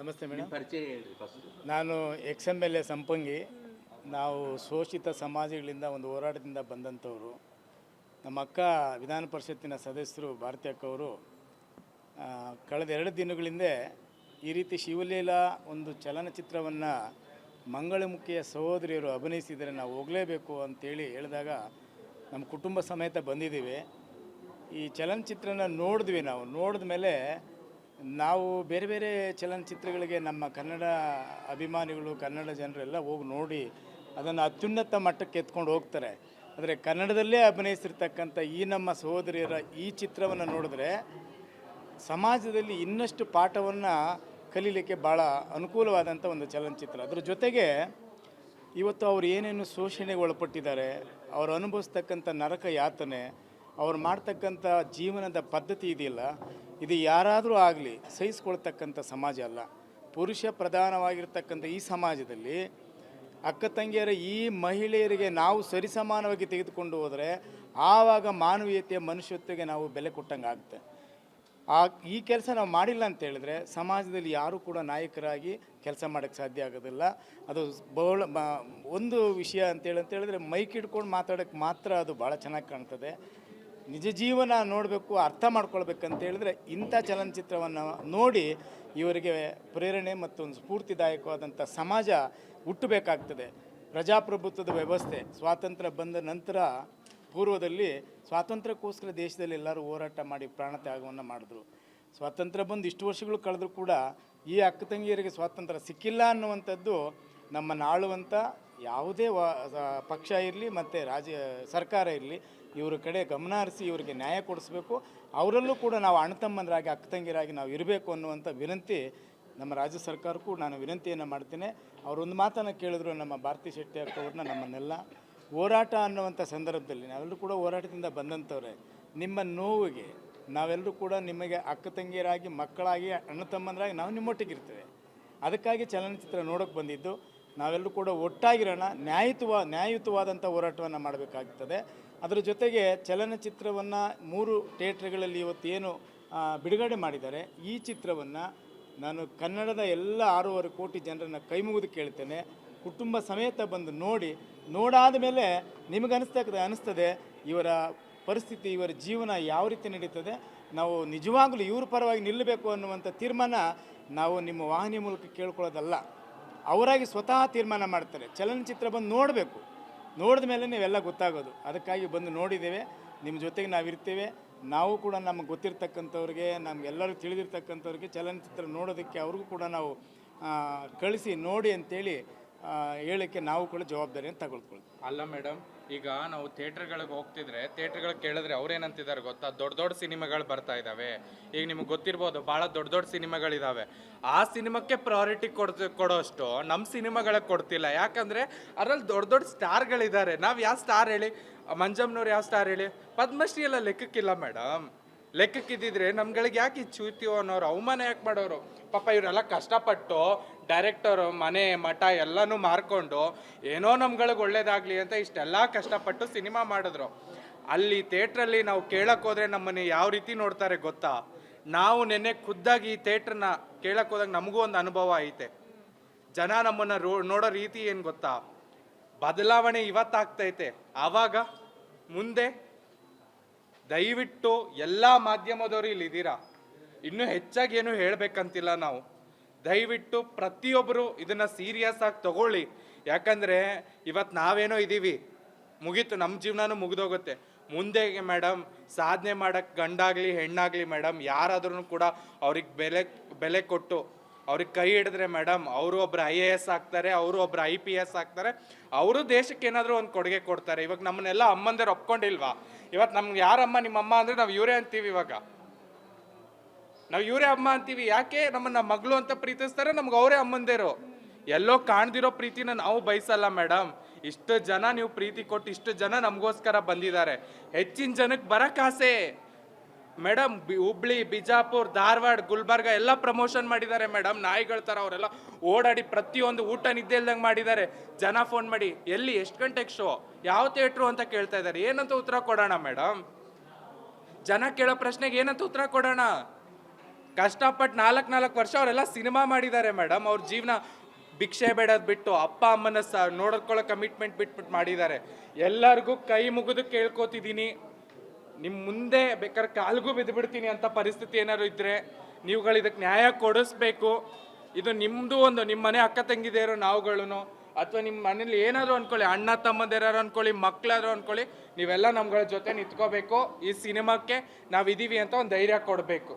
ನಮಸ್ತೆ ಮೇಡಮ್. ಪರಿಚಯ ಹೇಳ್ರಿ ಫಸ್ಟ್. ನಾನು XMLA ಸಂಪಂಗಿ. ನಾವು ಶೋಷಿತ ಸಮಾಜಗಳಿಂದ ಒಂದು ಹೋರಾಟದಿಂದ ಬಂದಂಥವರು. ನಮ್ಮ ಅಕ್ಕ ವಿಧಾನ ಪರಿಷತ್ತಿನ ಸದಸ್ಯರು ಭಾರತಿ ಅಕ್ಕವರು ಕಳೆದ 2 ದಿನಗಳಿಂದ ಈ ರೀತಿ ಶಿವಲೀಲಾ ಒಂದು ಚಲನಚಿತ್ರವನ್ನು ಮಂಗಳಮುಖಿಯ ಸಹೋದರಿಯರು ಅಭಿನಯಿಸಿದರೆ ನಾವು ಹೋಗಲೇಬೇಕು ಅಂತೇಳಿ ಹೇಳಿದಾಗ ನಮ್ಮ ಕುಟುಂಬ ಸಮೇತ ಬಂದಿದ್ದೀವಿ. ಈ ಚಲನಚಿತ್ರನ ನೋಡಿದ್ವಿ. ನಾವು ನೋಡಿದ ಮೇಲೆ ನಾವು ಬೇರೆ ಬೇರೆ ಚಲನಚಿತ್ರಗಳಿಗೆ ನಮ್ಮ ಕನ್ನಡ ಅಭಿಮಾನಿಗಳು, ಕನ್ನಡ ಜನರೆಲ್ಲ ಹೋಗಿ ನೋಡಿ ಅದನ್ನು ಅತ್ಯುನ್ನತ ಮಟ್ಟಕ್ಕೆ ಎತ್ಕೊಂಡು ಹೋಗ್ತಾರೆ. ಆದರೆ ಕನ್ನಡದಲ್ಲೇ ಅಭಿನಯಿಸಿರ್ತಕ್ಕಂಥ ಈ ನಮ್ಮ ಸಹೋದರಿಯರ ಈ ಚಿತ್ರವನ್ನು ನೋಡಿದ್ರೆ ಸಮಾಜದಲ್ಲಿ ಇನ್ನಷ್ಟು ಪಾಠವನ್ನು ಕಲೀಲಿಕ್ಕೆ ಭಾಳ ಅನುಕೂಲವಾದಂಥ ಒಂದು ಚಲನಚಿತ್ರ. ಅದ್ರ ಜೊತೆಗೆ ಇವತ್ತು ಅವರು ಏನೇನು ಶೋಷಣೆಗೆ ಒಳಪಟ್ಟಿದ್ದಾರೆ, ಅವರು ಅನುಭವಿಸ್ತಕ್ಕಂಥ ನರಕ ಯಾತನೆ, ಅವ್ರು ಮಾಡ್ತಕ್ಕಂಥ ಜೀವನದ ಪದ್ಧತಿ ಇದೆಯಲ್ಲ, ಇದು ಯಾರಾದರೂ ಆಗಲಿ ಸಹಿಸ್ಕೊಳ್ತಕ್ಕಂಥ ಸಮಾಜ ಅಲ್ಲ. ಪುರುಷ ಪ್ರಧಾನವಾಗಿರ್ತಕ್ಕಂಥ ಈ ಸಮಾಜದಲ್ಲಿ ಅಕ್ಕ ತಂಗಿಯರ ಈ ಮಹಿಳೆಯರಿಗೆ ನಾವು ಸರಿಸಮಾನವಾಗಿ ತೆಗೆದುಕೊಂಡು ಹೋದರೆ ಆವಾಗ ಮಾನವೀಯತೆಯ ಮನುಷ್ಯತ್ವಕ್ಕೆ ನಾವು ಬೆಲೆ ಕೊಟ್ಟಂಗೆ ಆಗುತ್ತೆ. ಈ ಕೆಲಸ ನಾವು ಮಾಡಿಲ್ಲ ಅಂತ ಹೇಳಿದ್ರೆ ಸಮಾಜದಲ್ಲಿ ಯಾರೂ ಕೂಡ ನಾಯಕರಾಗಿ ಕೆಲಸ ಮಾಡೋಕ್ಕೆ ಸಾಧ್ಯ ಆಗೋದಿಲ್ಲ. ಅದು ಒಂದು ವಿಷಯ ಅಂತೇಳಿದ್ರೆ ಮೈಕ್ ಹಿಡ್ಕೊಂಡು ಮಾತಾಡೋಕ್ಕೆ ಮಾತ್ರ ಅದು ಭಾಳ ಚೆನ್ನಾಗಿ ಕಾಣ್ತದೆ. ನಿಜ ಜೀವನ ನೋಡಬೇಕು, ಅರ್ಥ ಮಾಡ್ಕೊಳ್ಬೇಕಂತ ಹೇಳಿದ್ರೆ ಇಂಥ ಚಲನಚಿತ್ರವನ್ನು ನೋಡಿ ಇವರಿಗೆ ಪ್ರೇರಣೆ ಮತ್ತು ಒಂದು ಸ್ಫೂರ್ತಿದಾಯಕವಾದಂಥ ಸಮಾಜ ಹುಟ್ಟಬೇಕಾಗ್ತದೆ. ಪ್ರಜಾಪ್ರಭುತ್ವದ ವ್ಯವಸ್ಥೆ ಸ್ವಾತಂತ್ರ್ಯ ಬಂದ ನಂತರ ಪೂರ್ವದಲ್ಲಿ ಸ್ವಾತಂತ್ರ್ಯಕ್ಕೋಸ್ಕರ ದೇಶದಲ್ಲಿ ಎಲ್ಲರೂ ಹೋರಾಟ ಮಾಡಿ ಪ್ರಾಣತ್ಯಾಗವನ್ನು ಮಾಡಿದ್ರು. ಸ್ವಾತಂತ್ರ್ಯ ಬಂದು ಇಷ್ಟು ವರ್ಷಗಳು ಕಳೆದರೂ ಕೂಡ ಈ ಅಕ್ಕ ತಂಗಿಯರಿಗೆ ಸ್ವಾತಂತ್ರ್ಯ ಸಿಕ್ಕಿಲ್ಲ ಅನ್ನುವಂಥದ್ದು ನಮ್ಮನ್ನು ಆಳುವಂಥ ಯಾವುದೇ ಪಕ್ಷ ಇರಲಿ ಮತ್ತು ಸರ್ಕಾರ ಇರಲಿ ಇವರ ಕಡೆ ಗಮನ ಹರಿಸಿ ಇವರಿಗೆ ನ್ಯಾಯ ಕೊಡಿಸ್ಬೇಕು. ಅವರಲ್ಲೂ ಕೂಡ ನಾವು ಅಣ್ಣತಮ್ಮಂದರಾಗಿ ಅಕ್ಕ ತಂಗಿಯರಾಗಿ ನಾವು ಇರಬೇಕು ಅನ್ನುವಂಥ ವಿನಂತಿ ನಮ್ಮ ರಾಜ್ಯ ಸರ್ಕಾರಕ್ಕೂ ನಾನು ವಿನಂತಿಯನ್ನು ಮಾಡ್ತೇನೆ. ಅವರೊಂದು ಮಾತನ್ನು ಕೇಳಿದ್ರು ನಮ್ಮ ಭಾರತಿ ಶೆಟ್ಟಿ ಅಕ್ಕವ್ರನ್ನ, ನಮ್ಮನ್ನೆಲ್ಲ ಹೋರಾಟ ಅನ್ನುವಂಥ ಸಂದರ್ಭದಲ್ಲಿ ನಾವೆಲ್ಲರೂ ಕೂಡ ಹೋರಾಟದಿಂದ ಬಂದಂಥವ್ರೆ. ನಿಮ್ಮ ನೋವಿಗೆ ನಾವೆಲ್ಲರೂ ಕೂಡ ನಿಮಗೆ ಅಕ್ಕ ತಂಗಿಯರಾಗಿ, ಮಕ್ಕಳಾಗಿ, ಅಣ್ಣ ತಮ್ಮಂದರಾಗಿ ನಾವು ನಿಮ್ಮೊಟ್ಟಿಗಿರ್ತೇವೆ. ಅದಕ್ಕಾಗಿ ಚಲನಚಿತ್ರ ನೋಡೋಕ್ಕೆ ಬಂದಿದ್ದು. ನಾವೆಲ್ಲರೂ ಕೂಡ ಒಟ್ಟಾಗಿರೋಣ, ನ್ಯಾಯಯುತವಾದಂಥ ಹೋರಾಟವನ್ನು ಮಾಡಬೇಕಾಗ್ತದೆ. ಅದರ ಜೊತೆಗೆ ಚಲನಚಿತ್ರವನ್ನು 3 ಥಿಯೇಟ್ರ್ಗಳಲ್ಲಿ ಇವತ್ತೇನು ಬಿಡುಗಡೆ ಮಾಡಿದ್ದಾರೆ, ಈ ಚಿತ್ರವನ್ನು ನಾನು ಕನ್ನಡದ ಎಲ್ಲ 6.5 ಕೋಟಿ ಜನರನ್ನು ಕೈ ಮುಗಿದು ಕೇಳ್ತೇನೆ, ಕುಟುಂಬ ಸಮೇತ ಬಂದು ನೋಡಾದ ಮೇಲೆ ನಿಮಗನ್ನಿಸ್ತದೆ ಇವರ ಪರಿಸ್ಥಿತಿ, ಇವರ ಜೀವನ ಯಾವ ರೀತಿ ನಡೀತದೆ, ನಾವು ನಿಜವಾಗಲೂ ಇವ್ರ ಪರವಾಗಿ ನಿಲ್ಲಬೇಕು ಅನ್ನುವಂಥ ತೀರ್ಮಾನ ನಾವು ನಿಮ್ಮ ವಾಹಿನಿ ಮೂಲಕ ಕೇಳ್ಕೊಳ್ಳೋದಲ್ಲ, ಅವರಾಗಿ ಸ್ವತಃ ತೀರ್ಮಾನ ಮಾಡ್ತಾರೆ. ಚಲನಚಿತ್ರ ಬಂದು ನೋಡಬೇಕು, ನೋಡಿದ ಮೇಲೆ ನೀವೆಲ್ಲ ಗೊತ್ತಾಗೋದು. ಅದಕ್ಕಾಗಿ ಬಂದು ನೋಡಿದ್ದೇವೆ, ನಿಮ್ಮ ಜೊತೆಗೆ ನಾವಿರ್ತೇವೆ. ನಾವು ಕೂಡ ನಮಗೆ ಗೊತ್ತಿರ್ತಕ್ಕಂಥವ್ರಿಗೆ, ನಮಗೆಲ್ಲರೂ ತಿಳಿದಿರ್ತಕ್ಕಂಥವ್ರಿಗೆ ಚಲನಚಿತ್ರ ನೋಡೋದಕ್ಕೆ ಅವ್ರಿಗೂ ಕೂಡ ನಾವು ಕಳಿಸಿ ನೋಡಿ ಅಂತೇಳಿ ಹೇಳೋಕ್ಕೆ ನಾವು ಕೂಡ ಜವಾಬ್ದಾರಿಯನ್ನು ತಗೊಳ್ತೀವಿ. ಅಲ್ಲ ಮೇಡಮ್, ಈಗ ನಾವು ಥಿಯೇಟ್ರ್ಗಳಿಗೆ ಹೋಗ್ತಿದ್ರೆ ಥಿಯೇಟ್ರ್ಗಳಿಗೆ ಕೇಳಿದ್ರೆ ಅವ್ರೇನಂತಿದ್ದಾರೆ ಗೊತ್ತಾ, ದೊಡ್ಡ ಸಿನಿಮಾಗಳು ಬರ್ತಾ ಇದ್ದಾವೆ. ಈಗ ನಿಮ್ಗೆ ಗೊತ್ತಿರ್ಬೋದು, ಭಾಳ ದೊಡ್ಡ ಸಿನಿಮಾಗಳಿದ್ದಾವೆ. ಆ ಸಿನಿಮಾಕ್ಕೆ ಪ್ರಯಾರಿಟಿ ಕೊಡೋಷ್ಟು ನಮ್ಮ ಸಿನಿಮಾಗಳಿಗೆ ಕೊಡ್ತಿಲ್ಲ. ಯಾಕಂದರೆ ಅದರಲ್ಲಿ ದೊಡ್ಡ ಸ್ಟಾರ್ಗಳಿದ್ದಾರೆ. ನಾವು ಯಾವ ಸ್ಟಾರ್ ಹೇಳಿ, ಮಂಜಮ್ನವ್ರು ಯಾವ ಸ್ಟಾರ್ ಹೇಳಿ, ಪದ್ಮಶ್ರೀ ಎಲ್ಲ ಲೆಕ್ಕಕ್ಕಿಲ್ಲ ಮೇಡಮ್. ಲೆಕ್ಕಕ್ಕಿದ್ದಿದ್ರೆ ನಮ್ಗಳಿಗೆ ಯಾಕೆ ಚೂತಿಯೋ ಅನ್ನೋರು ಅವಮಾನ ಯಾಕೆ ಮಾಡೋರು? ಪಾಪ ಇವರೆಲ್ಲ ಕಷ್ಟಪಟ್ಟು ಡೈರೆಕ್ಟರು ಮನೆ ಮಠ ಎಲ್ಲನೂ ಮಾರ್ಕೊಂಡು ಏನೋ ನಮ್ಗಳಿಗೆ ಒಳ್ಳೇದಾಗಲಿ ಅಂತ ಇಷ್ಟೆಲ್ಲ ಕಷ್ಟಪಟ್ಟು ಸಿನಿಮಾ ಮಾಡಿದ್ರು. ಅಲ್ಲಿ ಥಿಯೇಟ್ರಲ್ಲಿ ನಾವು ಕೇಳಕ್ಕೆ ಹೋದರೆ ನಮ್ಮನ್ನು ಯಾವ ರೀತಿ ನೋಡ್ತಾರೆ ಗೊತ್ತಾ? ನಾವು ನೆನ್ನೆ ಖುದ್ದಾಗಿ ಈ ಥಿಯೇಟ್ರನ್ನ ಕೇಳಕ್ಕೆ ಹೋದಾಗ ನಮಗೂ ಒಂದು ಅನುಭವ ಐತೆ. ಜನ ನಮ್ಮನ್ನು ನೋಡೋ ರೀತಿ ಏನು ಗೊತ್ತಾ? ಬದಲಾವಣೆ ಇವತ್ತಾಗ್ತೈತೆ, ಆವಾಗ ಮುಂದೆ ದಯವಿಟ್ಟು ಎಲ್ಲ ಮಾಧ್ಯಮದವರು ಇಲ್ಲಿದ್ದೀರಾ, ಇನ್ನೂ ಹೆಚ್ಚಾಗಿ ಏನು ಹೇಳಬೇಕಂತಿಲ್ಲ ನಾವು. ದಯವಿಟ್ಟು ಪ್ರತಿಯೊಬ್ಬರು ಇದನ್ನು ಸೀರಿಯಸ್ ಆಗಿ ತಗೊಳ್ಳಿ. ಯಾಕಂದರೆ ಇವತ್ತು ನಾವೇನೋ ಇದ್ದೀವಿ, ಮುಗೀತು, ನಮ್ಮ ಜೀವನನೂ ಮುಗಿದೋಗುತ್ತೆ. ಮುಂದೆ ಮೇಡಮ್ ಸಾಧನೆ ಮಾಡೋಕ್ಕೆ ಗಂಡಾಗಲಿ ಹೆಣ್ಣಾಗಲಿ ಮೇಡಮ್ ಯಾರಾದ್ರೂ ಕೂಡ ಅವ್ರಿಗೆ ಬೆಲೆ ಕೊಟ್ಟು ಅವ್ರಿಗೆ ಕೈ ಹಿಡಿದ್ರೆ ಮೇಡಮ್ ಅವರು ಒಬ್ರು IAS ಆಗ್ತಾರೆ, ಅವರು ಒಬ್ರು IPS ಆಗ್ತಾರೆ, ಅವರು ದೇಶಕ್ಕೆ ಏನಾದರೂ ಒಂದು ಕೊಡುಗೆ ಕೊಡ್ತಾರೆ. ಇವಾಗ ನಮ್ಮನ್ನೆಲ್ಲ ಅಮ್ಮಂದಿರು ಒಪ್ಕೊಂಡಿಲ್ವಾ? ಇವತ್ತು ನಮ್ಗೆ ಯಾರಮ್ಮ ನಿಮ್ಮಮ್ಮ ಅಂದರೆ ನಾವು ಇವರೇ ಅಂತೀವಿ. ಇವಾಗ ನಾವು ಇವರೇ ಅಮ್ಮ ಅಂತೀವಿ. ಯಾಕೆ? ನಮ್ಮನ್ನ ಮಗಳು ಅಂತ ಪ್ರೀತಿಸ್ತಾರೆ, ನಮ್ಗೆ ಅವರೇ ಅಮ್ಮಂದಿರು. ಎಲ್ಲೋ ಕಾಣ್ದಿರೋ ಪ್ರೀತಿನ ನಾವು ಬಯಸಲ್ಲ ಮೇಡಮ್. ಇಷ್ಟು ಜನ ನೀವು ಪ್ರೀತಿ ಕೊಟ್ಟು ಇಷ್ಟು ಜನ ನಮಗೋಸ್ಕರ ಬಂದಿದ್ದಾರೆ. ಹೆಚ್ಚಿನ ಜನಕ್ಕೆ ಬರೋಕ್ಕಾಸೆ ಮೇಡಮ್. ಹುಬ್ಳಿ, ಬಿಜಾಪುರ್, ಧಾರವಾಡ, ಗುಲ್ಬರ್ಗ ಎಲ್ಲ ಪ್ರಮೋಷನ್ ಮಾಡಿದ್ದಾರೆ ಮೇಡಮ್. ನಾಯಿಗಳ ಥರ ಅವರೆಲ್ಲ ಓಡಾಡಿ ಪ್ರತಿಯೊಂದು ಊಟ ನಿದ್ದೆ ಇಲ್ದಂಗೆ ಮಾಡಿದ್ದಾರೆ. ಜನ ಫೋನ್ ಮಾಡಿ ಎಲ್ಲಿ, ಎಷ್ಟು ಗಂಟೆಗೆ ಶೋ, ಯಾವ ಥಿಯೇಟ್ರು ಅಂತ ಕೇಳ್ತಾ ಇದ್ದಾರೆ. ಏನಂತ ಉತ್ತರ ಕೊಡೋಣ ಮೇಡಮ್? ಜನ ಕೇಳೋ ಪ್ರಶ್ನೆಗೆ ಏನಂತ ಉತ್ತರ ಕೊಡೋಣ? ಕಷ್ಟಪಟ್ಟು 4 ವರ್ಷ ಅವರೆಲ್ಲ ಸಿನಿಮಾ ಮಾಡಿದ್ದಾರೆ ಮೇಡಮ್. ಅವ್ರ ಜೀವನ ಭಿಕ್ಷೆ ಬೇಡೋದು ಬಿಟ್ಟು ಅಪ್ಪ ಅಮ್ಮನ ನೋಡ್ಕೊಳ್ಳೋ ಕಮಿಟ್ಮೆಂಟ್ ಬಿಟ್ಬಿಟ್ಟು ಮಾಡಿದ್ದಾರೆ. ಎಲ್ಲರಿಗೂ ಕೈ ಮುಗಿದು ಕೇಳ್ಕೊತಿದ್ದೀನಿ, ನಿಮ್ಮ ಮುಂದೆ ಬೇಕಾದ್ರೆ ಕಾಲ್ಗೂ ಬಿದ್ದುಬಿಡ್ತೀನಿ ಅಂತ ಪರಿಸ್ಥಿತಿ ಏನಾದ್ರು ಇದ್ದರೆ ನೀವುಗಳು ಇದಕ್ಕೆ ನ್ಯಾಯ ಕೊಡಿಸ್ಬೇಕು. ಇದು ನಿಮ್ಮದು ಒಂದು ನಿಮ್ಮ ಮನೆ ಅಕ್ಕ ತಂಗಿದೇರೋ ನಾವುಗಳು, ಅಥವಾ ನಿಮ್ಮ ಮನೇಲಿ ಏನಾದರೂ ಅಂದ್ಕೊಳ್ಳಿ, ಅಣ್ಣ ತಮ್ಮಂದಿರಾರು ಅಂದ್ಕೊಳ್ಳಿ, ಮಕ್ಕಳಾದ್ರು ಅಂದ್ಕೊಳ್ಳಿ, ನೀವೆಲ್ಲ ನಮ್ಗಳ ಜೊತೆ ನಿಂತ್ಕೋಬೇಕು. ಈ ಸಿನಿಮಾಕ್ಕೆ ನಾವಿದ್ದೀವಿ ಅಂತ ಒಂದು ಧೈರ್ಯ ಕೊಡಬೇಕು.